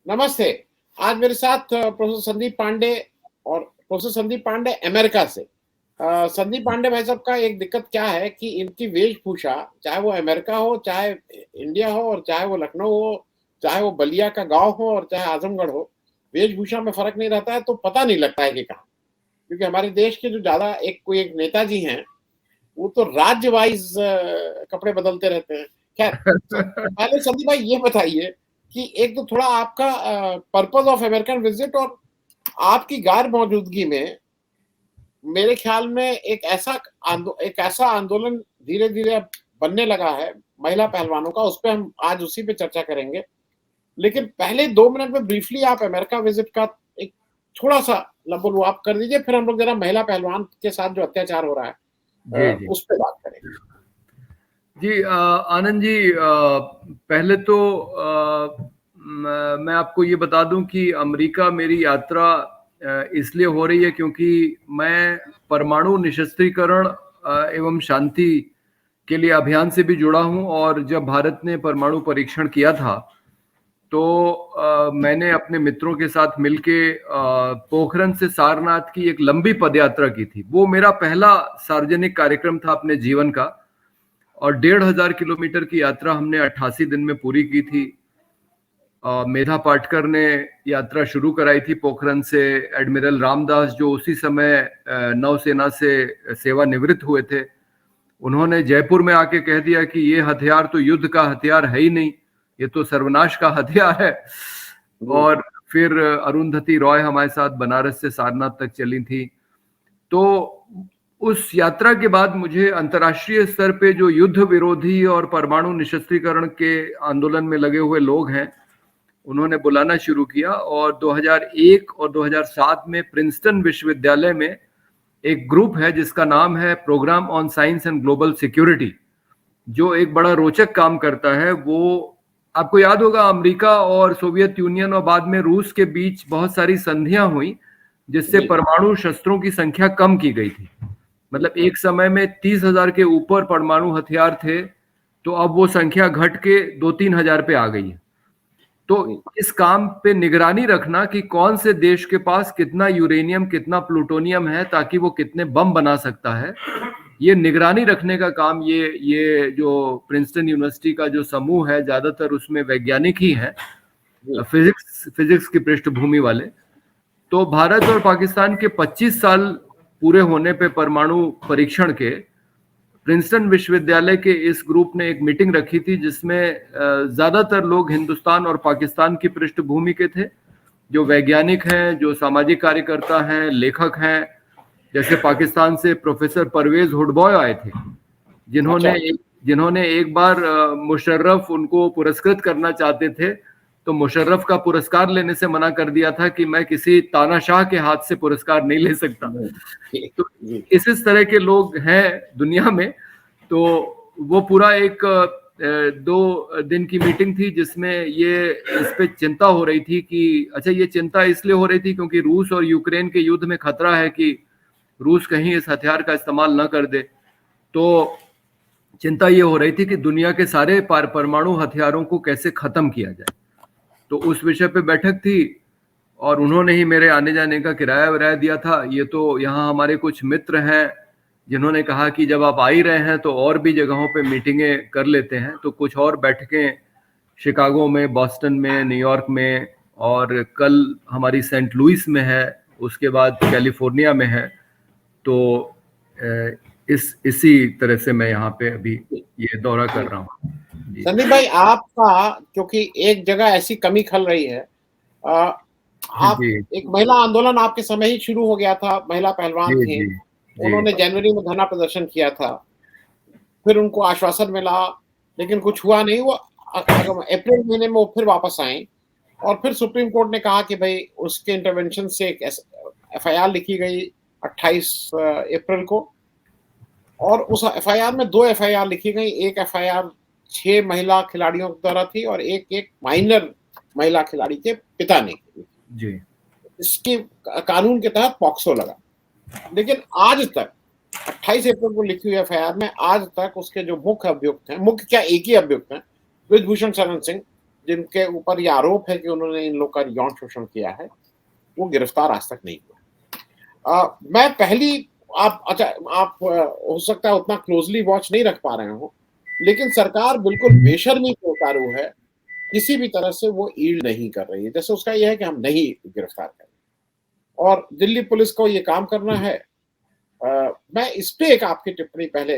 नमस्ते। आज मेरे साथ प्रोफेसर संदीप पांडे और प्रोफेसर संदीप पांडे अमेरिका से। संदीप पांडे भाई साहब का एक दिक्कत क्या है कि इनकी वेशभूषा, चाहे वो अमेरिका हो, चाहे इंडिया हो, और चाहे वो लखनऊ हो, चाहे वो बलिया का गाँव हो और चाहे आजमगढ़ हो, वेशभूषा में फ़र्क नहीं रहता है, तो पता नहीं लगता है कि कहाँ। क्योंकि हमारे देश के जो ज़्यादा कोई एक नेताजी हैं, वो तो राज्य वाइज़ कपड़े बदलते रहते हैं। ख़ैर, पहले संदीप भाई ये बताइए कि एक तो थोड़ा आपका पर्पस ऑफ अमेरिकन विजिट, और आपकी गैर मौजूदगी में मेरे ख्याल में एक ऐसा आंदोलन धीरे-धीरे अब बनने लगा है महिला पहलवानों का, उस पे हम आज उसी पे चर्चा करेंगे। लेकिन पहले 2 मिनट में ब्रीफली आप अमेरिका विजिट का एक थोड़ा-सा लंबन आप कर दीजिए, फिर हम लोग ज़रा महिला पहलवान के साथ जो अत्याचार हो रहा है जी जी उस पे बात करेंगे। जी आनंद जी, पहले तो मैं आपको ये बता दूं कि अमेरिका मेरी यात्रा इसलिए हो रही है क्योंकि मैं परमाणु निशस्त्रीकरण एवं शांति के लिए अभियान से भी जुड़ा हूं। और जब भारत ने परमाणु परीक्षण किया था तो मैंने अपने मित्रों के साथ मिलके पोखरन से सारनाथ की एक लंबी पदयात्रा की थी। वो मेरा पहला सार्वजनिक कार्यक्रम था अपने जीवन का, और 1500 किलोमीटर की यात्रा हमने 88 दिन में पूरी की थी। मेधा पाटकर ने यात्रा शुरू कराई थी पोखरन से। एडमिरल रामदास, जो उसी समय नौसेना से सेवानिवृत्त हुए थे, उन्होंने जयपुर में आके कह दिया कि ये हथियार तो युद्ध का हथियार है ही नहीं, ये तो सर्वनाश का हथियार है। और फिर अरुंधति रॉय हमारे साथ बनारस से सारनाथ तक चली थी। तो उस यात्रा के बाद मुझे अंतर्राष्ट्रीय स्तर पे जो युद्ध विरोधी और परमाणु निशस्त्रीकरण के आंदोलन में लगे हुए लोग हैं, उन्होंने बुलाना शुरू किया। और 2001 और 2007 में प्रिंसटन विश्वविद्यालय में एक ग्रुप है जिसका नाम है program on science and global security, जो एक बड़ा रोचक काम करता है। वो आपको याद होगा, अमेरिका और सोवियत यूनियन और बाद में रूस के बीच बहुत सारी संधियां हुई जिससे परमाणु शस्त्रों की संख्या कम की गई थी। मतलब एक समय में 30,000 के ऊपर परमाणु हथियार थे, तो अब वो संख्या घट के 2-3 हजार पे आ गई है। तो इस काम पे निगरानी रखना कि कौन से देश के पास कितना यूरेनियम, कितना प्लूटोनियम है, ताकि वो कितने बम बना सकता है, ये निगरानी रखने का काम ये जो प्रिंसटन यूनिवर्सिटी का जो समूह है, ज्यादातर उसमें वैज्ञानिक ही है, फिजिक्स की पृष्ठभूमि वाले। तो भारत और पाकिस्तान के 25 साल पूरे होने पे परमाणु परीक्षण के, प्रिंसटन विश्वविद्यालय के इस ग्रुप ने एक मीटिंग रखी थी जिसमें ज्यादातर लोग हिंदुस्तान और पाकिस्तान की पृष्ठभूमि के थे, जो वैज्ञानिक हैं, जो सामाजिक कार्यकर्ता हैं, लेखक हैं। जैसे पाकिस्तान से प्रोफेसर परवेज हुडबॉय आए थे, जिन्होंने एक बार मुशर्रफ उनको पुरस्कृत करना चाहते थे, तो मुशर्रफ का पुरस्कार लेने से मना कर दिया था कि मैं किसी तानाशाह के हाथ से पुरस्कार नहीं ले सकता। तो इस तरह के लोग हैं दुनिया में। तो वो पूरा एक 2 दिन की मीटिंग थी जिसमें ये इस पे चिंता हो रही थी कि अच्छा, ये चिंता इसलिए हो रही थी क्योंकि रूस और यूक्रेन के युद्ध में खतरा है कि रूस कहीं इस हथियार का इस्तेमाल न कर दे। तो चिंता ये हो रही थी कि दुनिया के सारे परमाणु हथियारों को कैसे खत्म किया जाए। तो उस विषय पे बैठक थी और उन्होंने ही मेरे आने जाने का किराया विराया दिया था। ये तो यहाँ हमारे कुछ मित्र हैं जिन्होंने कहा कि जब आप आ ही रहे हैं तो और भी जगहों पे मीटिंगें कर लेते हैं। तो कुछ और बैठकें शिकागो में, बॉस्टन में, न्यूयॉर्क में, और कल हमारी सेंट लुइस में है, उसके बाद कैलिफोर्निया में है। तो इसी तरह से मैं यहाँ पे अभी ये दौरा कर रहा हूँ। संदीप भाई, आपका क्योंकि एक जगह ऐसी कमी खल रही है, आप एक महिला आंदोलन आपके समय ही शुरू हो गया था, महिला पहलवान थे, उन्होंने जनवरी में धरना प्रदर्शन किया था, फिर उनको आश्वासन मिला लेकिन कुछ हुआ नहीं। वो अप्रैल महीने में वो फिर वापस आए और फिर सुप्रीम कोर्ट ने कहा कि भाई उसके इंटरवेंशन से एक एफआईआर लिखी गई 28 अप्रैल को, और उस एफआईआर में 2 एफआईआर लिखी गई। एक एफआईआर 6 महिला खिलाड़ियों द्वारा थी और एक माइनर महिला खिलाड़ी के पिता ने की। इसके कानून के तहत पॉक्सो लगा। लेकिन आज तक 28 अप्रैल को लिखी हुई एफआईआर में आज तक उसके जो मुख्य अभियुक्त हैं, मुख्य क्या एक ही अभियुक्त हैं, ब्रिजभूषण शरण सिंह, जिनके ऊपर ये आरोप है कि उन्होंने इन लोग का यौन शोषण किया है, वो गिरफ्तार आज तक नहीं हुए। मैं पहली आप अच्छा आप हो सकता है उतना क्लोज़ली वॉच नहीं रख पा रहे हो, लेकिन सरकार बिल्कुल बेशर्मी पे उतारू है, किसी भी तरह से वो यील्ड नहीं कर रही है। जैसे उसका ये है कि हम नहीं गिरफ्तार करें और दिल्ली पुलिस को ये काम करना है। मैं इस पे एक आपकी टिप्पणी पहले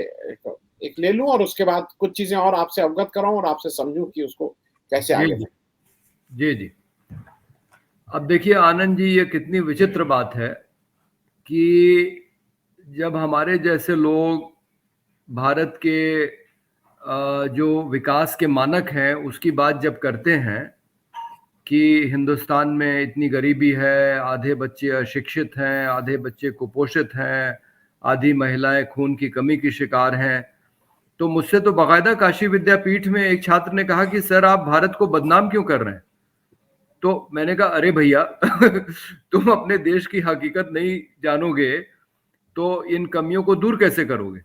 एक ले लूँ और उसके बाद कुछ चीज़ें और आपसे अवगत कराऊँ और आपसे समझूँ कि उसको कैसे जी आगे जी बढ़ें। जी जी। अब देखिए आनंद जी, ये कितनी विचित्र बात है कि जब हमारे जैसे लोग भारत के जो विकास के मानक हैं उसकी बात जब करते हैं कि हिंदुस्तान में इतनी गरीबी है, आधे बच्चे अशिक्षित हैं, आधे बच्चे कुपोषित हैं, आधी महिलाएं खून की कमी की शिकार हैं, तो मुझसे तो बाकायदा काशी विद्यापीठ में एक छात्र ने कहा कि सर आप भारत को बदनाम क्यों कर रहे हैं। तो मैंने कहा अरे भैया तुम अपने देश की हकीकत नहीं जानोगे तो इन कमियों को दूर कैसे करोगे।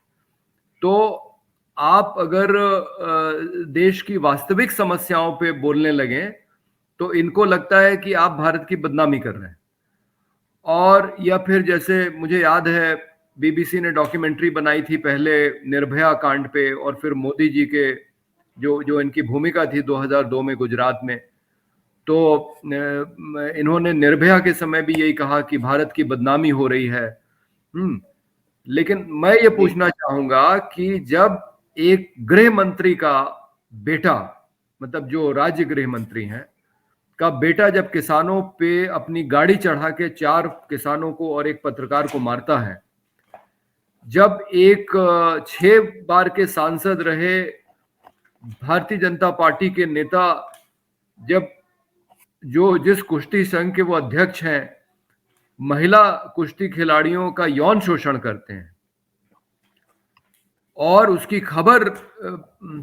तो आप अगर देश की वास्तविक समस्याओं पे बोलने लगे तो इनको लगता है कि आप भारत की बदनामी कर रहे हैं। और या फिर जैसे मुझे याद है बीबीसी ने डॉक्यूमेंट्री बनाई थी पहले निर्भया कांड पे, और फिर मोदी जी के जो जो इनकी भूमिका थी 2002 में गुजरात में, तो इन्होंने निर्भया के समय भी यही कहा कि भारत की बदनामी हो रही है। लेकिन मैं ये पूछना चाहूंगा कि जब एक गृह मंत्री का बेटा, मतलब जो राज्य गृह मंत्री हैं, का बेटा जब किसानों पे अपनी गाड़ी चढ़ा के 4 किसानों को और एक पत्रकार को मारता है, जब एक 6 बार के सांसद रहे भारतीय जनता पार्टी के नेता, जब जो जिस कुश्ती संघ के वो अध्यक्ष हैं, महिला कुश्ती खिलाड़ियों का यौन शोषण करते हैं और उसकी खबर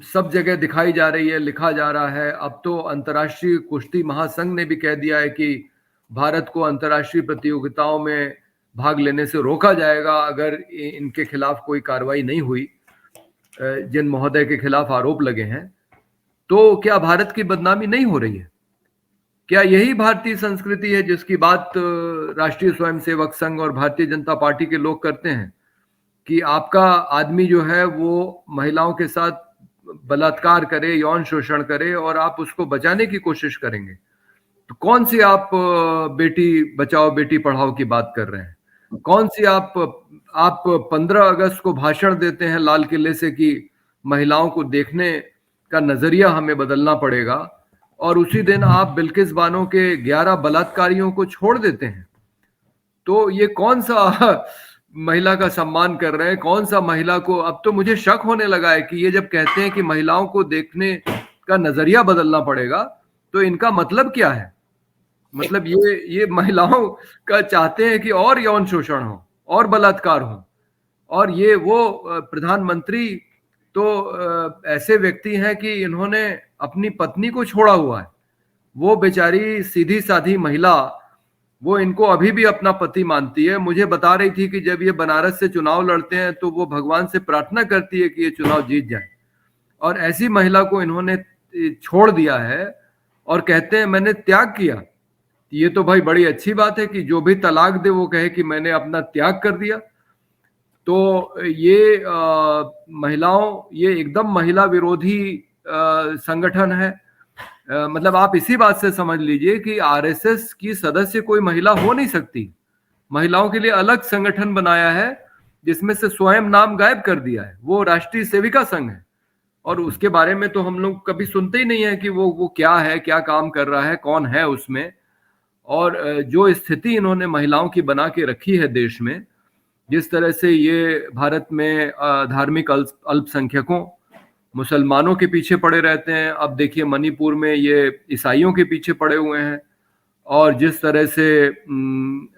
सब जगह दिखाई जा रही है, लिखा जा रहा है। अब तो अंतर्राष्ट्रीय कुश्ती महासंघ ने भी कह दिया है कि भारत को अंतर्राष्ट्रीय प्रतियोगिताओं में भाग लेने से रोका जाएगा अगर इनके खिलाफ कोई कार्रवाई नहीं हुई, जिन महोदय के खिलाफ आरोप लगे हैं। तो क्या भारत की बदनामी नहीं हो रही है? क्या यही भारतीय संस्कृति है जिसकी बात राष्ट्रीय स्वयंसेवक संघ और भारतीय जनता पार्टी के लोग करते हैं कि आपका आदमी जो है वो महिलाओं के साथ बलात्कार करे, यौन शोषण करे और आप उसको बचाने की कोशिश करेंगे? तो कौन सी आप बेटी बचाओ बेटी पढ़ाओ की बात कर रहे हैं? कौन सी आप 15 अगस्त को भाषण देते हैं लाल किले से कि महिलाओं को देखने का नजरिया हमें बदलना पड़ेगा, और उसी दिन आप बिल्किस बानो के 11 बलात्कारियों को छोड़ देते हैं। तो ये कौन सा महिला का सम्मान कर रहे हैं? कौन सा महिला को, अब तो मुझे शक होने लगा है कि ये जब कहते हैं कि महिलाओं को देखने का नजरिया बदलना पड़ेगा तो इनका मतलब क्या है? मतलब ये महिलाओं का चाहते हैं कि और यौन शोषण हो और बलात्कार हो। और ये वो प्रधानमंत्री तो ऐसे व्यक्ति हैं कि इन्होंने अपनी पत्नी को छोड़ा हुआ है। वो बेचारी सीधी साधी महिला, वो इनको अभी भी अपना पति मानती है। मुझे बता रही थी कि जब ये बनारस से चुनाव लड़ते हैं तो वो भगवान से प्रार्थना करती है कि ये चुनाव जीत जाए, और ऐसी महिला को इन्होंने छोड़ दिया है और कहते हैं मैंने त्याग किया। ये तो भाई बड़ी अच्छी बात है कि जो भी तलाक दे वो कहे कि मैंने अपना त्याग कर दिया। तो ये ये एकदम महिला विरोधी संगठन है। मतलब आप इसी बात से समझ लीजिए कि आरएसएस की सदस्य कोई महिला हो नहीं सकती। महिलाओं के लिए अलग संगठन बनाया है जिसमें से स्वयं नाम गायब कर दिया है। वो राष्ट्रीय सेविका संघ है और उसके बारे में तो हम लोग कभी सुनते ही नहीं है कि वो क्या है, क्या काम कर रहा है, कौन है उसमें। और जो स्थिति इन्होंने महिलाओं की बना के रखी है देश में, जिस तरह से ये भारत में धार्मिक अल्पसंख्यकों मुसलमानों के पीछे पड़े रहते हैं। अब देखिए मणिपुर में ये ईसाइयों के पीछे पड़े हुए हैं, और जिस तरह से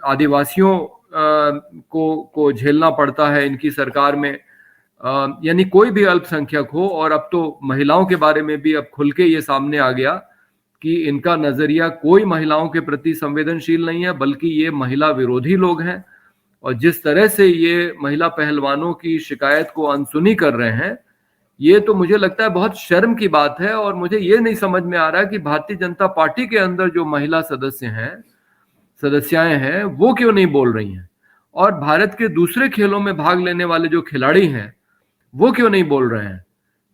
आदिवासियों को झेलना पड़ता है इनकी सरकार में, यानी कोई भी अल्पसंख्यक हो। और अब तो महिलाओं के बारे में भी अब खुल के ये सामने आ गया कि इनका नजरिया कोई महिलाओं के प्रति संवेदनशील नहीं है, बल्कि ये महिला विरोधी लोग हैं। और जिस तरह से ये महिला पहलवानों की शिकायत को अनसुनी कर रहे हैं, ये तो मुझे लगता है बहुत शर्म की बात है। और मुझे ये नहीं समझ में आ रहा कि भारतीय जनता पार्टी के अंदर जो महिला सदस्याएं हैं वो क्यों नहीं बोल रही हैं, और भारत के दूसरे खेलों में भाग लेने वाले जो खिलाड़ी हैं वो क्यों नहीं बोल रहे हैं।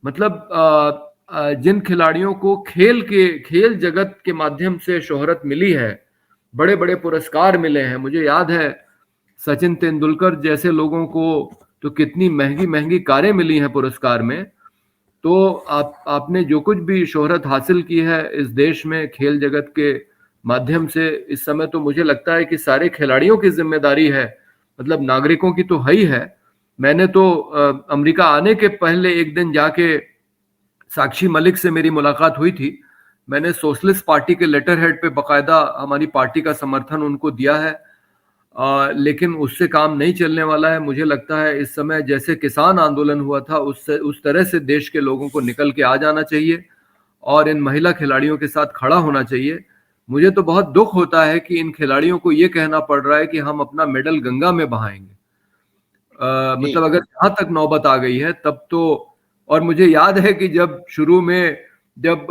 मतलब जिन खिलाड़ियों को खेल जगत के माध्यम से शोहरत मिली है, बड़े बड़े पुरस्कार मिले हैं। मुझे याद है सचिन तेंदुलकर जैसे लोगों को तो कितनी महंगी महंगी कारें मिली हैं पुरस्कार में। तो आपने जो कुछ भी शोहरत हासिल की है इस देश में खेल जगत के माध्यम से, इस समय तो मुझे लगता है कि सारे खिलाड़ियों की जिम्मेदारी है, मतलब नागरिकों की तो है ही है। मैंने तो अमेरिका आने के पहले एक दिन जाके साक्षी मलिक से मेरी मुलाकात हुई थी। मैंने सोशलिस्ट पार्टी के लेटर हेड पे बकायदा हमारी पार्टी का समर्थन उनको दिया है, लेकिन उससे काम नहीं चलने वाला है। मुझे लगता है इस समय जैसे किसान आंदोलन हुआ था उस तरह से देश के लोगों को निकल के आ जाना चाहिए और इन महिला खिलाड़ियों के साथ खड़ा होना चाहिए। मुझे तो बहुत दुख होता है कि इन खिलाड़ियों को ये कहना पड़ रहा है कि हम अपना मेडल गंगा में बहाएंगे। मतलब अगर यहाँ तक नौबत आ गई है तब तो। और मुझे याद है कि जब शुरू में जब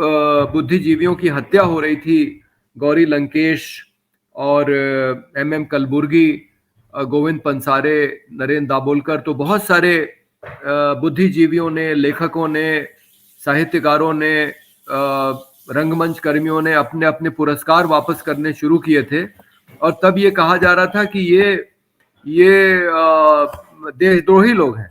बुद्धिजीवियों की हत्या हो रही थी, गौरी लंकेश और MM कलबुर्गी, गोविंद पंसारे, नरेंद्र दाभोलकर, तो बहुत सारे बुद्धिजीवियों ने, लेखकों ने, साहित्यकारों ने, रंगमंच कर्मियों ने अपने अपने पुरस्कार वापस करने शुरू किए थे। और तब ये कहा जा रहा था कि ये देशद्रोही लोग हैं।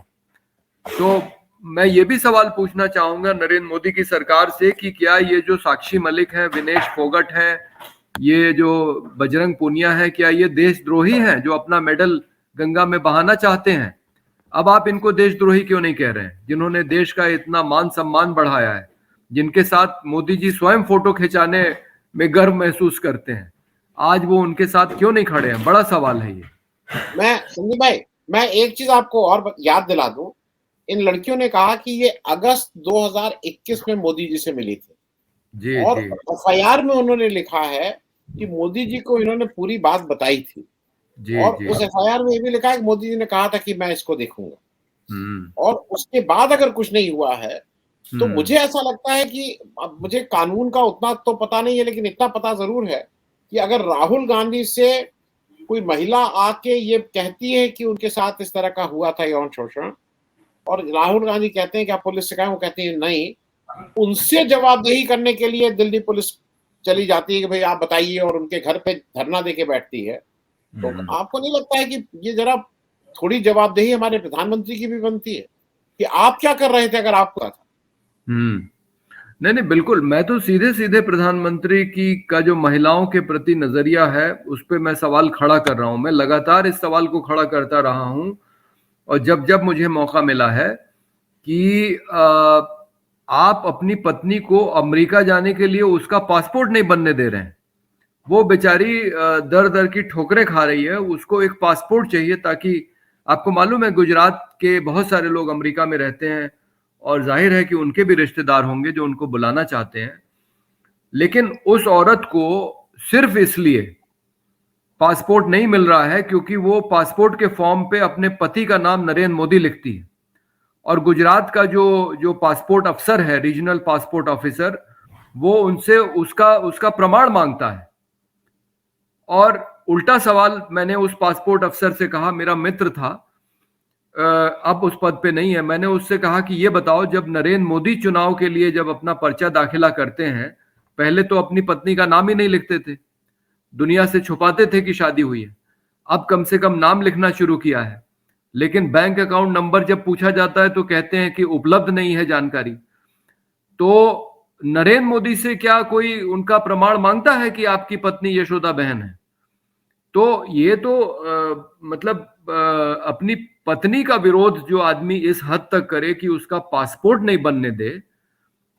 तो मैं ये भी सवाल पूछना चाहूंगा नरेंद्र मोदी की सरकार से कि क्या ये जो साक्षी मलिक है, विनेश फोगट है, ये जो बजरंग पूनिया है, क्या ये देशद्रोही हैं जो अपना मेडल गंगा में बहाना चाहते हैं? अब आप इनको देशद्रोही क्यों नहीं कह रहे हैं, जिन्होंने देश का इतना मान सम्मान बढ़ाया है, जिनके साथ मोदी जी स्वयं फोटो खिंचाने में गर्व महसूस करते हैं, आज वो उनके साथ क्यों नहीं खड़े हैं? बड़ा सवाल है ये। मैं संदीप भाई, मैं एक चीज आपको और याद दिला दूं। इन लड़कियों ने कहा कि ये अगस्त 2021 में मोदी जी से मिली थी जी और जी FIR में उन्होंने लिखा है कि मोदी जी को इन्होंने पूरी बात बताई थी। जी और जी उस FIR में ये भी लिखा है कि मोदी जी ने कहा था कि मैं इसको देखूंगा। और उसके बाद अगर कुछ नहीं हुआ है तो मुझे ऐसा लगता है कि अब मुझे कानून का उतना तो पता नहीं है, लेकिन इतना पता जरूर है कि अगर राहुल गांधी से कोई महिला आके ये कहती है कि उनके साथ इस तरह का हुआ था यौन शोषण, और राहुल गांधी कहते हैं कि आप पुलिस से कहें, वो कहती है नहीं, उनसे जवाबदेही करने के लिए दिल्ली पुलिस चली जाती है कि भाई आप बताइए, और उनके घर पे धरना देके बैठती है। तो आपको नहीं लगता है कि ये जरा थोड़ी जवाबदेही हमारे प्रधानमंत्री की भी बनती है कि आप क्या कर रहे थे अगर आपको था? नहीं नहीं, बिल्कुल। मैं तो सीधे सीधे प्रधानमंत्री की का जो महिलाओं के प्रति नजरिया है उस पर मैं सवाल खड़ा कर रहा हूं। मैं लगातार इस सवाल को खड़ा करता रहा हूं और जब जब मुझे मौका मिला है कि आप अपनी पत्नी को अमेरिका जाने के लिए उसका पासपोर्ट नहीं बनने दे रहे हैं। वो बेचारी दर दर की ठोकरें खा रही है, उसको एक पासपोर्ट चाहिए ताकि, आपको मालूम है गुजरात के बहुत सारे लोग अमेरिका में रहते हैं और जाहिर है कि उनके भी रिश्तेदार होंगे जो उनको बुलाना चाहते हैं, लेकिन उस औरत को सिर्फ इसलिए पासपोर्ट नहीं मिल रहा है क्योंकि वो पासपोर्ट के फॉर्म पे अपने पति का नाम नरेंद्र मोदी लिखती है और गुजरात का जो पासपोर्ट अफसर है, रीजनल पासपोर्ट ऑफिसर, वो उनसे उसका प्रमाण मांगता है। और उल्टा सवाल मैंने उस पासपोर्ट अफसर से कहा, मेरा मित्र था, अब उस पद पे नहीं है, मैंने उससे कहा कि ये बताओ, जब नरेंद्र मोदी चुनाव के लिए जब अपना पर्चा दाखिला करते हैं, पहले तो अपनी पत्नी का नाम ही नहीं लिखते थे, दुनिया से छुपाते थे कि शादी हुई है। अब कम से कम नाम लिखना शुरू किया है, लेकिन बैंक अकाउंट नंबर जब पूछा जाता है तो कहते हैं कि उपलब्ध नहीं है जानकारी। तो नरेंद्र मोदी से क्या कोई उनका प्रमाण मांगता है कि आपकी पत्नी यशोदा बहन है? तो ये तो मतलब अपनी पत्नी का विरोध जो आदमी इस हद तक करे कि उसका पासपोर्ट नहीं बनने दे,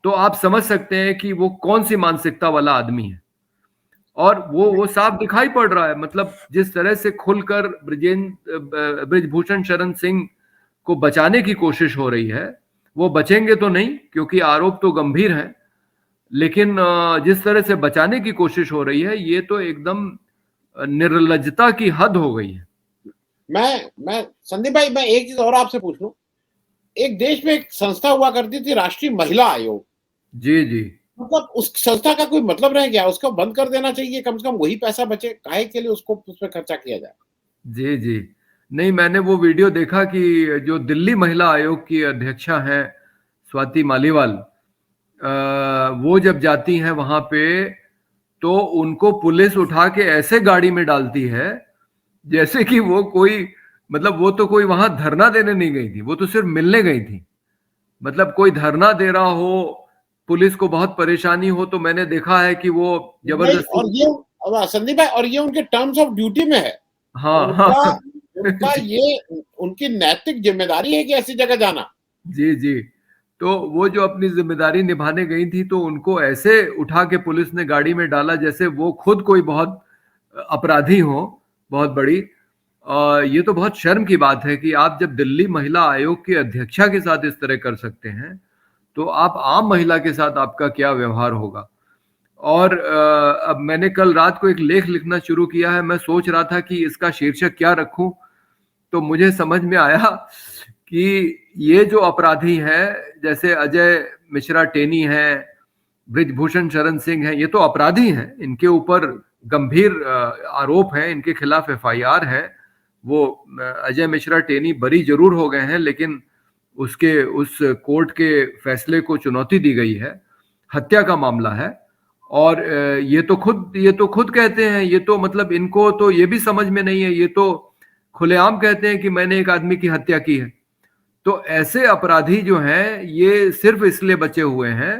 तो आप समझ सकते हैं कि वो कौन सी मानसिकता वाला आदमी है। और वो साफ दिखाई पड़ रहा है, मतलब जिस तरह से खुलकर ब्रिजभूषण शरण सिंह को बचाने की कोशिश हो रही है, वो बचेंगे तो नहीं क्योंकि आरोप तो गंभीर है, लेकिन जिस तरह से बचाने की कोशिश हो रही है ये तो एकदम निर्लज्जता की हद हो गई है। मैं संदीप भाई, मैं एक चीज और आपसे पूछ लूं एक देश में एक संस्था हुआ करती थी, राष्ट्रीय महिला आयोग। जी जी। मतलब उस संस्था का कोई मतलब रह गया, उसको बंद कर देना चाहिए, कम से कम वही पैसा बचे, काहे के लिए उसको उसमें खर्चा किया जाए। जी जी। नहीं, मैंने वो वीडियो देखा कि जो दिल्ली महिला आयोग की अध्यक्षा हैं स्वाति मालीवाल, वो जब जाती हैं वहां पे तो उनको पुलिस उठा के ऐसे गाड़ी में डालती है जैसे कि वो कोई, मतलब वो तो कोई वहां धरना देने नहीं गई थी, वो तो सिर्फ मिलने गई थी। मतलब कोई धरना दे रहा हो, पुलिस को बहुत परेशानी हो, तो मैंने देखा है कि वो नहीं, जबरदस्ती। और ये संदीप भाई, और ये उनके टर्म्स ऑफ ड्यूटी में है। हाँ हाँ। उनका उनका ये उनकी नैतिक जिम्मेदारी है कि ऐसी जगह जाना। जी जी। तो वो जो अपनी जिम्मेदारी निभाने गई थी तो उनको ऐसे उठा के पुलिस ने गाड़ी में डाला जैसे वो खुद कोई बहुत अपराधी हो, बहुत बड़ी। ये तो बहुत शर्म की बात है कि आप जब दिल्ली महिला आयोग की अध्यक्षा के साथ इस तरह कर सकते हैं, तो आप आम महिला के साथ आपका क्या व्यवहार होगा। और अब मैंने कल रात को एक लेख लिखना शुरू किया है, मैं सोच रहा था कि इसका शीर्षक क्या रखूं, तो मुझे समझ में आया कि ये जो अपराधी हैं, जैसे अजय मिश्रा टेनी है, ब्रिजभूषण शरण सिंह है, ये तो अपराधी हैं, इनके ऊपर गंभीर आरोप हैं, इनके खिलाफ एफआईआर है। वो अजय मिश्रा टेनी बरी जरूर हो गए हैं, लेकिन उसके उस कोर्ट के फैसले को चुनौती दी गई है, हत्या का मामला है। और ये तो खुद कहते हैं, ये तो मतलब इनको तो ये भी समझ में नहीं है, ये तो खुलेआम कहते हैं कि मैंने एक आदमी की हत्या की है। तो ऐसे अपराधी जो हैं ये सिर्फ इसलिए बचे हुए हैं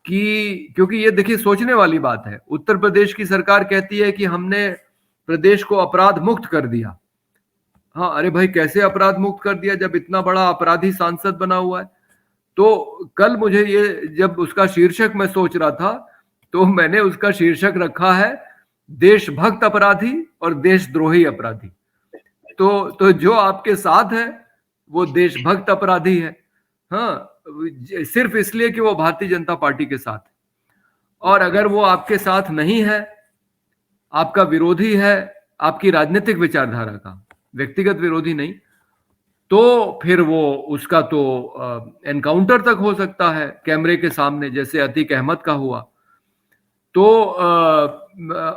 कि, क्योंकि ये देखिए सोचने वाली बात है, उत्तर प्रदेश की सरकार कहती है कि हमने प्रदेश को अपराध मुक्त कर दिया। हाँ, अरे भाई कैसे अपराध मुक्त कर दिया जब इतना बड़ा अपराधी सांसद बना हुआ है। तो कल मुझे ये, जब उसका शीर्षक मैं सोच रहा था, तो मैंने उसका शीर्षक रखा है देशभक्त अपराधी और देशद्रोही अपराधी। तो जो आपके साथ है वो देशभक्त अपराधी है, हाँ, सिर्फ इसलिए कि वो भारतीय जनता पार्टी के साथ है। और अगर वो आपके साथ नहीं है, आपका विरोधी है, आपकी राजनीतिक विचारधारा का, व्यक्तिगत विरोधी नहीं, तो फिर वो उसका तो एनकाउंटर तक हो सकता है कैमरे के सामने, जैसे अतीक अहमद का हुआ। तो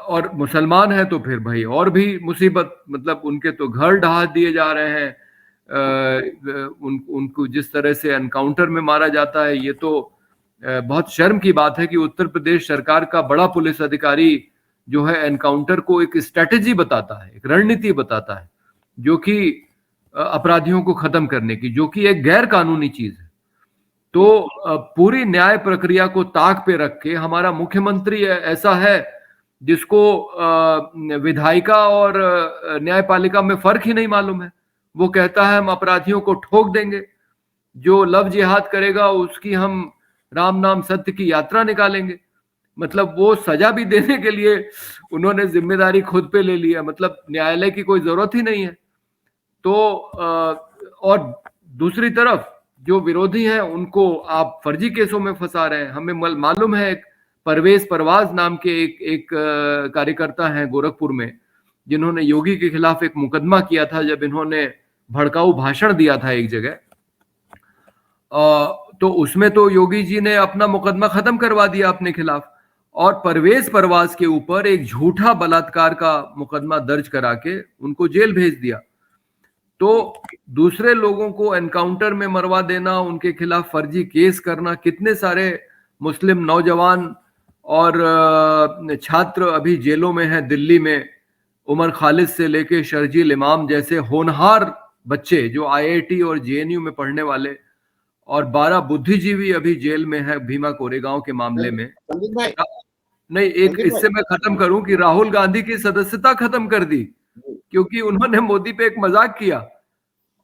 और मुसलमान है तो फिर भाई और भी मुसीबत, मतलब उनके तो घर ढहा दिए जा रहे हैं। उनको जिस तरह से एनकाउंटर में मारा जाता है, ये तो बहुत शर्म की बात है कि उत्तर प्रदेश सरकार का बड़ा पुलिस अधिकारी जो है एनकाउंटर को एक स्ट्रेटेजी बताता है, एक रणनीति बताता है, जो कि अपराधियों को खत्म करने की, जो कि एक गैर कानूनी चीज है। तो पूरी न्याय प्रक्रिया को ताक पे रख के हमारा मुख्यमंत्री ऐसा है जिसको विधायिका और न्यायपालिका में फर्क ही नहीं मालूम है। वो कहता है हम अपराधियों को ठोक देंगे, जो लव जिहाद करेगा उसकी हम राम नाम सत्य की यात्रा निकालेंगे। मतलब वो सजा भी देने के लिए उन्होंने जिम्मेदारी खुद पे ले लिया, मतलब न्यायालय की कोई जरूरत ही नहीं है। तो और दूसरी तरफ जो विरोधी हैं उनको आप फर्जी केसों में फंसा रहे हैं। हमें मालूम है एक परवेज परवाज नाम के एक कार्यकर्ता हैं गोरखपुर में, जिन्होंने योगी के खिलाफ एक मुकदमा किया था जब इन्होंने भड़काऊ भाषण दिया था एक जगह। तो उसमें तो योगी जी ने अपना मुकदमा खत्म करवा दिया अपने खिलाफ, और परवेज परवाज के ऊपर एक झूठा बलात्कार का मुकदमा दर्ज करा के उनको जेल भेज दिया। तो दूसरे लोगों को एनकाउंटर में मरवा देना, उनके खिलाफ फर्जी केस करना, कितने सारे मुस्लिम नौजवान और छात्र अभी जेलों में हैं दिल्ली में, उमर खालिद से लेके शर्जील इमाम जैसे होनहार बच्चे जो आईआईटी और जेएनयू में पढ़ने वाले, और 12 बुद्धिजीवी अभी जेल में है भीमा कोरेगांव के मामले में। संदीप भाई, नहीं, एक इससे मैं खत्म करूं कि राहुल गांधी की सदस्यता खत्म कर दी क्योंकि उन्होंने मोदी पे एक मजाक किया।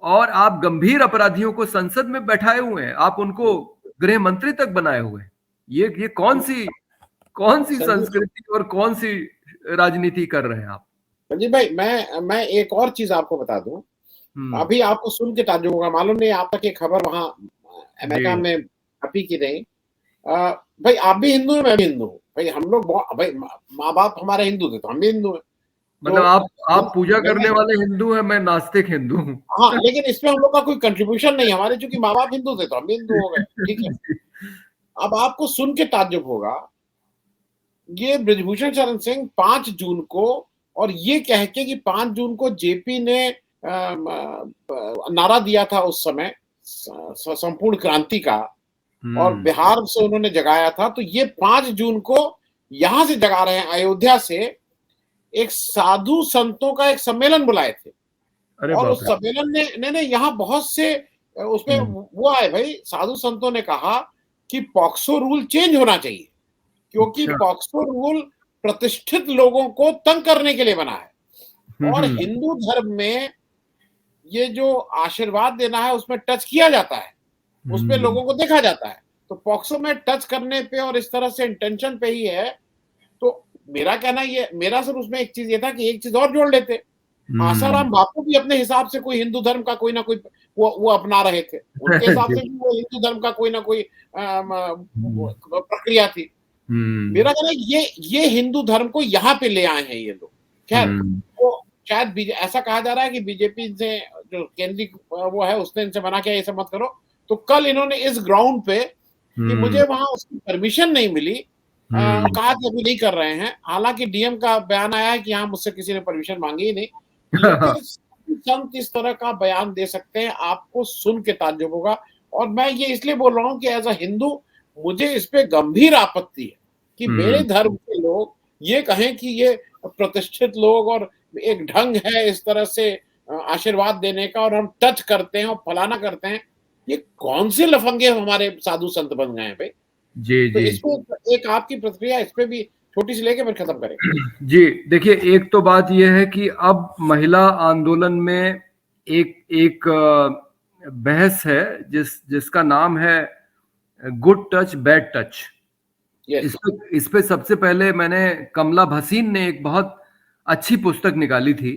और आप गंभीर अपराधियों को संसद में बैठाए हुए हैं, आप उनको गृह मंत्री तक बनाए हुए हैं। ये कौन सी संस्कृति और कौन सी राजनीति कर रहे हैं आप? संदीप भाई, मैं एक और चीज आपको बता दूं। अभी आपको सुन के ताज्जुब होगा, मालूम नहीं आप तक ये खबर वहां अमेरिका में छपी की नहीं। भाई आप भी हिंदू हैं, मैं भी हिंदू हूँ भाई, हम लोग भाई माँ बाप हमारे हिंदू थे तो हम भी हिंदू हैं। मतलब तो आप पूजा करने मैंने, वाले हिंदू हैं, मैं नास्तिक हिंदू हूँ। हाँ, लेकिन इसमें हम लोग का कोई कंट्रीब्यूशन नहीं है, हमारे चूंकि माँ बाप हिंदू थे तो हम भी हिंदू हो गए, ठीक है। अब आपको सुन के ताज्जुब होगा, ये ब्रिजभूषण शरण सिंह 5 जून को, और ये कह के कि 5 जून को जेपी ने नारा दिया था उस समय संपूर्ण क्रांति का, और बिहार से उन्होंने जगाया था, तो ये 5 जून को यहां से जगा रहे हैं, अयोध्या से एक साधु संतों का एक सम्मेलन बुलाए थे। अरे और बाप उस रे। सम्मेलन ने यहाँ बहुत से उसमें वो आए भाई, साधु संतों ने कहा कि पॉक्सो रूल चेंज होना चाहिए, क्योंकि अच्छा। पॉक्सो रूल प्रतिष्ठित लोगों को तंग करने के लिए बना है, और हम्म। हिंदू धर्म में ये जो आशीर्वाद देना है उसमें टच किया जाता है, उसमें हम्म। लोगों को देखा जाता है, तो पॉक्सो में टच करने पे और इस तरह से इंटेंशन पे ही है। तो मेरा कहना, ये मेरा सिर्फ उसमें एक चीज ये था कि एक चीज और जोड़ लेते, आसाराम बापू भी अपने हिसाब से कोई हिंदू धर्म का कोई ना कोई वो अपना रहे थे, उनके हिसाब से जी। भी वो हिंदू धर्म का कोई ना कोई प्रक्रिया थी। हम्म। मेरा कहना है ये हिंदू धर्म को यहाँ पे ले आए हैं ये लोग। खैर, वो शायद ऐसा कहा जा रहा है कि बीजेपी से जो केंद्रीय वो है उसने इनसे मना किया ये सब मत करो, तो कल इन्होंने इस ग्राउंड पे कि मुझे वहां उसकी परमिशन नहीं मिली, कहा कि अभी नहीं कर रहे हैं, हालांकि डीएम का बयान आया है कि हाँ मुझसे किसी ने परमिशन मांगी ही नहीं, लेकिन संत इस तरह का बयान दे सकते हैं, आपको सुन के ताज्जुब होगा। और मैं ये इसलिए बोल रहा हूँ कि एज अ हिंदू मुझे इस पे गंभीर आपत्ति है कि मेरे धर्म के लोग ये कहें कि ये प्रतिष्ठित लोग और एक ढंग है इस तरह से आशीर्वाद देने का, और हम टच करते हैं और फलाना करते हैं, ये कौन से लफंगे हमारे साधु संत बन गए हैं भाई। जी तो जी। इसको एक आपकी प्रतिक्रिया इस पे भी छोटी सी लेके फिर खत्म करें। जी देखिए, एक तो बात यह है कि अब महिला आंदोलन में एक एक बहस है जिसका नाम है good touch bad touch. Yes. इस पे सबसे पहले मैंने, कमला भसीन ने एक बहुत अच्छी पुस्तक निकाली थी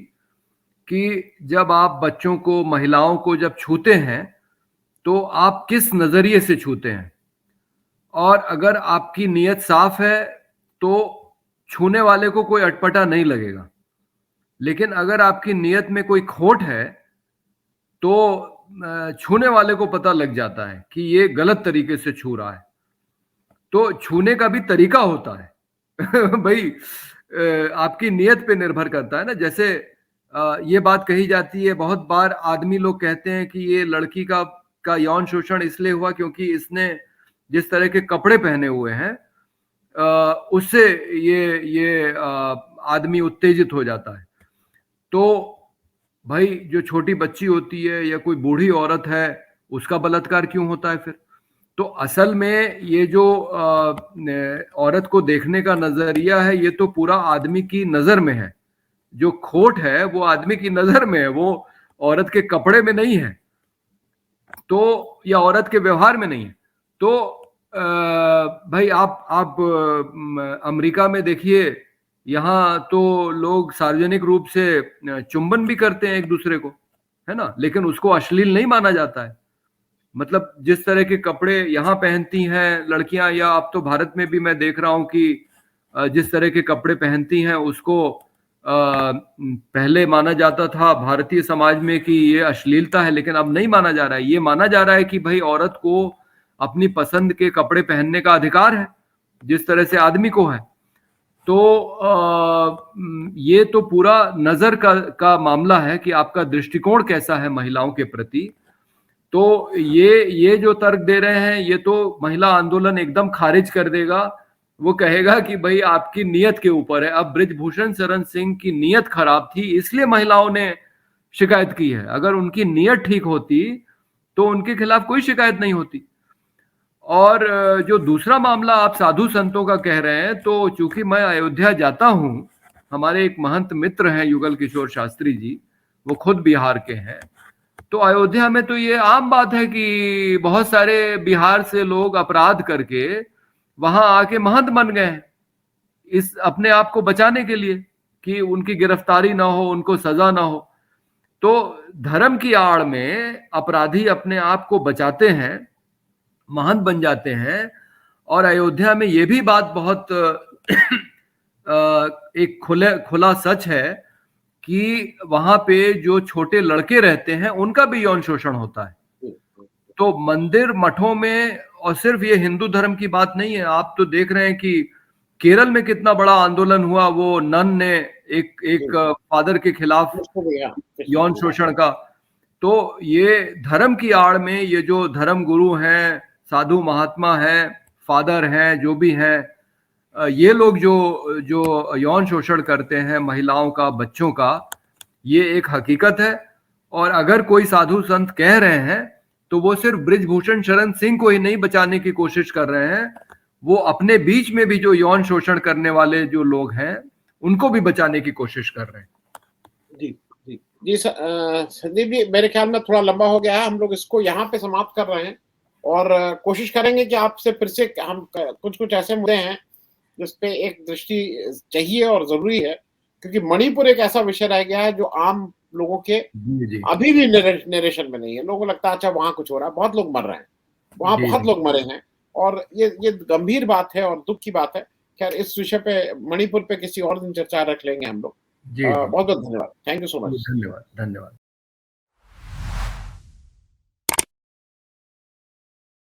कि जब आप बच्चों को, महिलाओं को जब छूते हैं तो आप किस नजरिए से छूते हैं, और अगर आपकी नीयत साफ है तो छूने वाले को कोई अटपटा नहीं लगेगा, लेकिन अगर आपकी नीयत में कोई खोट है तो छूने वाले को पता लग जाता है कि ये गलत तरीके से छू रहा है। तो छूने का भी तरीका होता है भाई, आपकी नियत पे निर्भर करता है ना। जैसे ये बात कही जाती है बहुत बार, आदमी लोग कहते हैं कि ये लड़की का यौन शोषण इसलिए हुआ क्योंकि इसने जिस तरह के कपड़े पहने हुए हैं उससे ये आदमी उत्तेजित हो जाता है। तो भाई जो छोटी बच्ची होती है या कोई बूढ़ी औरत है उसका बलात्कार क्यों होता है फिर? तो असल में ये जो औरत को देखने का नजरिया है ये तो पूरा आदमी की नजर में है। जो खोट है वो आदमी की नजर में है, वो औरत के कपड़े में नहीं है, तो या औरत के व्यवहार में नहीं है। तो भाई आप अमेरिका में देखिए, यहाँ तो लोग सार्वजनिक रूप से चुंबन भी करते हैं एक दूसरे को, है ना, लेकिन उसको अश्लील नहीं माना जाता है। मतलब जिस तरह के कपड़े यहाँ पहनती हैं लड़कियां, या अब तो भारत में भी मैं देख रहा हूँ कि जिस तरह के कपड़े पहनती हैं उसको पहले माना जाता था भारतीय समाज में कि ये अश्लीलता है, लेकिन अब नहीं माना जा रहा है। ये माना जा रहा है कि भाई औरत को अपनी पसंद के कपड़े पहनने का अधिकार है जिस तरह से आदमी को है। तो ये तो पूरा नजर का मामला है कि आपका दृष्टिकोण कैसा है महिलाओं के प्रति। तो ये जो तर्क दे रहे हैं ये तो महिला आंदोलन एकदम खारिज कर देगा। वो कहेगा कि भाई आपकी नीयत के ऊपर है। अब ब्रिजभूषण शरण सिंह की नीयत खराब थी इसलिए महिलाओं ने शिकायत की है, अगर उनकी नीयत ठीक होती तो उनके खिलाफ कोई शिकायत नहीं होती। और जो दूसरा मामला आप साधु संतों का कह रहे हैं, तो चूंकि मैं अयोध्या जाता हूं, हमारे एक महंत मित्र हैं युगल किशोर शास्त्री जी, वो खुद बिहार के हैं। तो अयोध्या में तो ये आम बात है कि बहुत सारे बिहार से लोग अपराध करके वहां आके महंत बन गए हैं, इस अपने आप को बचाने के लिए कि उनकी गिरफ्तारी ना हो, उनको सजा ना हो। तो धर्म की आड़ में अपराधी अपने आप को बचाते हैं, महंत बन जाते हैं। और अयोध्या में ये भी बात बहुत एक खुला सच है कि वहां पे जो छोटे लड़के रहते हैं उनका भी यौन शोषण होता है। तो मंदिर मठों में, और सिर्फ ये हिंदू धर्म की बात नहीं है, आप तो देख रहे हैं कि केरल में कितना बड़ा आंदोलन हुआ, वो नन ने एक फादर के खिलाफ यौन शोषण का। तो ये धर्म की आड़ में ये जो धर्म गुरु हैं, साधु महात्मा हैं, फादर हैं, जो भी हैं, ये लोग जो जो यौन शोषण करते हैं महिलाओं का, बच्चों का, ये एक हकीकत है। और अगर कोई साधु संत कह रहे हैं तो वो सिर्फ बृजभूषण शरण सिंह को ही नहीं बचाने की कोशिश कर रहे हैं, वो अपने बीच में भी जो यौन शोषण करने वाले जो लोग हैं उनको भी बचाने की कोशिश कर रहे हैं। जी जी जी संदीप जी, मेरे ख्याल में थोड़ा लंबा हो गया है, हम लोग इसको यहाँ पे समाप्त कर रहे हैं और कोशिश करेंगे कि आपसे फिर से हम कुछ ऐसे मुद्दे हैं जिस पे एक दृष्टि चाहिए और जरूरी है, क्योंकि मणिपुर एक ऐसा विषय रह गया है जो आम लोगों के अभी भी नरेशन में नहीं है। लोगों को लगता है अच्छा वहां कुछ हो रहा है, बहुत लोग मर रहे हैं, वहां बहुत लोग मरे हैं, और ये गंभीर बात है और दुख की बात है। खैर इस विषय पे, मणिपुर पे किसी और दिन चर्चा रख लेंगे हम लोग। बहुत बहुत धन्यवाद, थैंक यू सो मच। धन्यवाद।